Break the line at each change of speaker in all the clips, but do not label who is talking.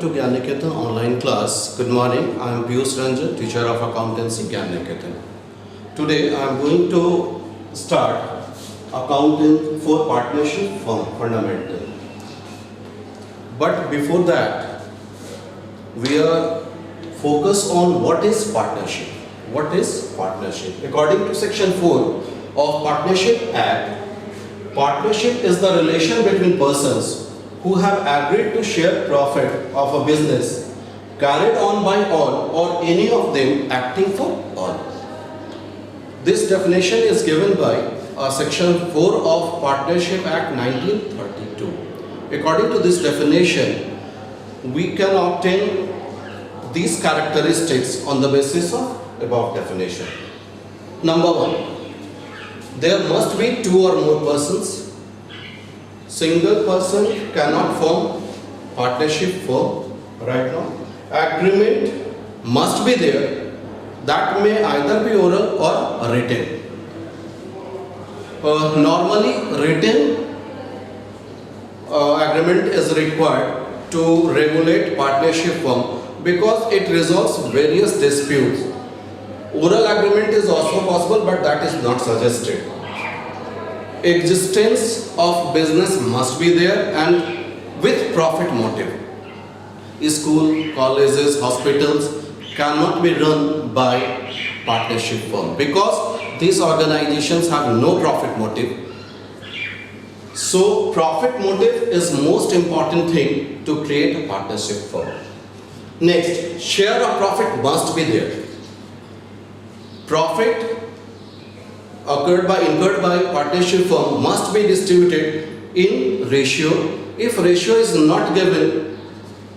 to Gyan Niketan online class. Good morning. I am Piyush Ranjan, teacher of accountancy, Gyan Niketan. Today I am going to start accounting for partnership firm fundamental. But before that, we are focused on what is partnership. What is partnership? According to section 4 of Partnership Act, partnership is the relation between persons who have agreed to share profit of a business carried on by all or any of them acting for all. This definition is given by section 4 of Partnership Act 1932. According to this definition, we can obtain these characteristics on the basis of above definition. Number 1, there must be 2 or more persons. Single person cannot form partnership firm right now. Agreement must be there. That may either be oral or written. Normally written agreement is required to regulate partnership firm because it resolves various disputes. Oral agreement is also possible, but that is not suggested. Existence of business must be there and with profit motive. School, colleges, hospitals cannot be run by partnership firm because these organizations have no profit motive. So profit motive is most important thing to create a partnership firm. Next, share of profit must be there. Profit incurred by partnership firm must be distributed in ratio. If ratio is not given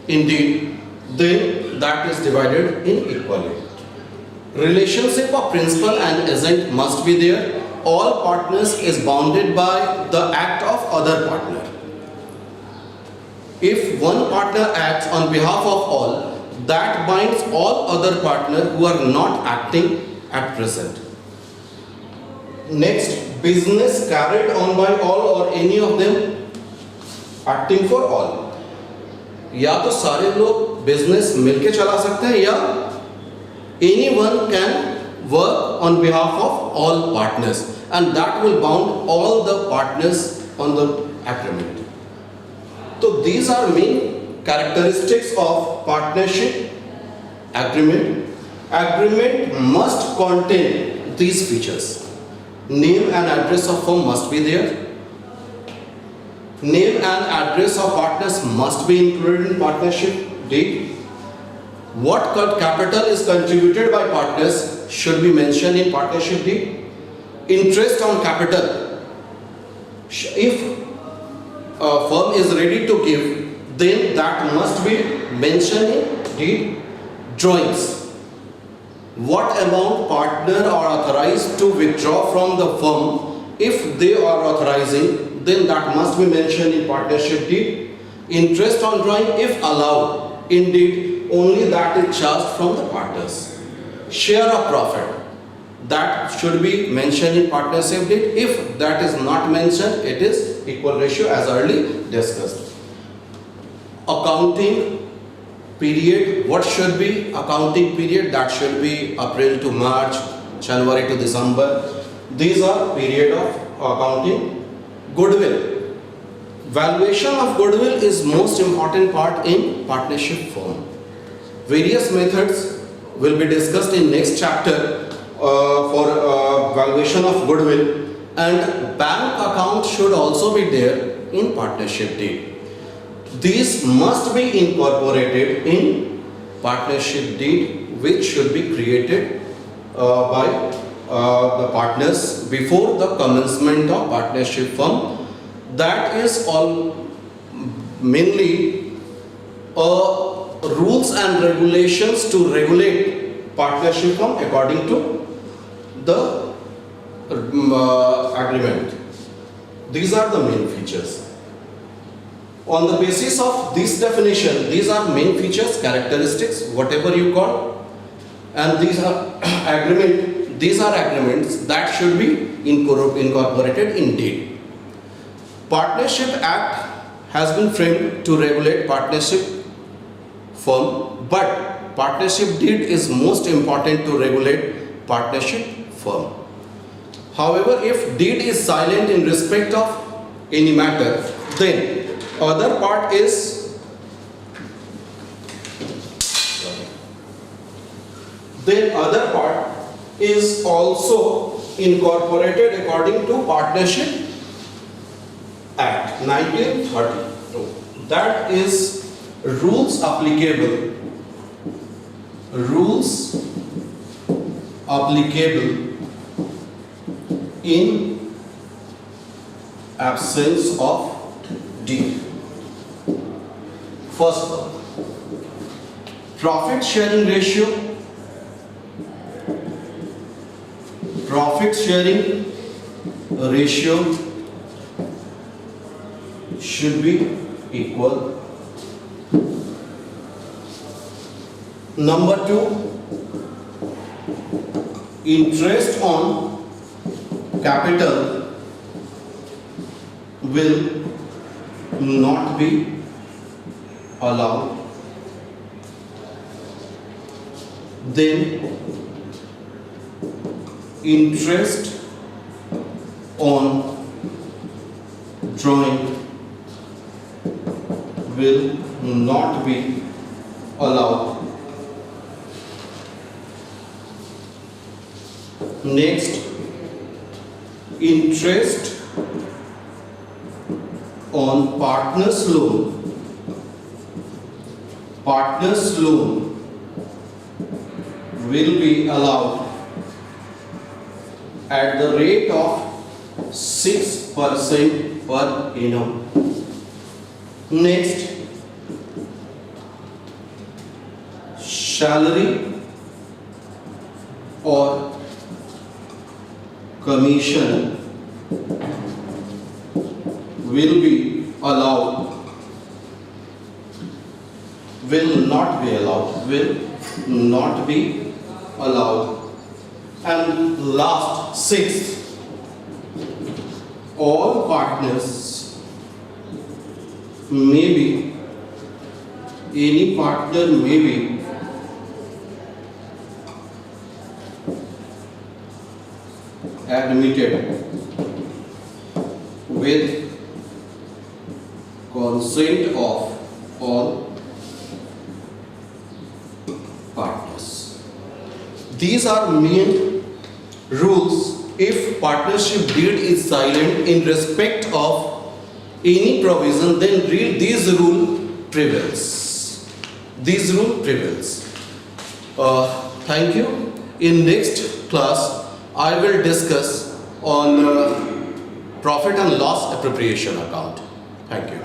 indeed, then that is divided in equally. Relationship of principal and agent must be there. All partners is bounded by the act of other partner. If one partner acts on behalf of all, that binds all other partners who are not acting at present. Next, business carried on by all or any of them acting for all. या तो सारे लोग business मिलके चला सकते हैं या anyone can work on behalf of all partners and that will bound all the partners on the agreement. So these are main characteristics of partnership agreement. Agreement must contain these features. Name and address of firm must be there. Name and address of partners must be included in partnership deed. What capital is contributed by partners should be mentioned in partnership deed. Interest on capital. If a firm is ready to give, then that must be mentioned in deed. Drawings. What amount partner are authorized to withdraw from the firm, if they are authorizing, then that must be mentioned in partnership deed. Interest on drawing, if allowed, indeed, only that is charged from the partners. Share of profit, that should be mentioned in partnership deed. If that is not mentioned, it is equal ratio as earlier discussed. Accounting period, what should be accounting period? That should be April to March, January to December. These are period of accounting. Goodwill. Valuation of goodwill is most important part in partnership firm. Various methods will be discussed in next chapter for valuation of goodwill, and bank account should also be there in partnership deed. These must be incorporated in partnership deed, which should be created by the partners before the commencement of partnership firm. That is all mainly rules and regulations to regulate partnership firm according to the agreement. These are the main features. On the basis of this definition, these are main features, characteristics, whatever you call, and these are agreements that should be incorporated in deed. Partnership Act has been framed to regulate partnership firm, but partnership deed is most important to regulate partnership firm. However, if deed is silent in respect of any matter, then other part is also incorporated according to Partnership Act 1932. That is rules applicable in absence of deed. First one, profit sharing ratio. Profit sharing ratio should be equal. Number 2, interest on capital will not be allowed. Then interest on drawing will not be allowed. Next, interest on partner's loan will be allowed at the rate of 6% per annum. Next, salary or commission will not be allowed. And last, sixth, all partners any partner may be admitted with consent of all partners. These are main rules. If partnership deed is silent in respect of any provision, then this rule prevails. Thank you. In next class, I will discuss on profit and loss appropriation account. Thank you.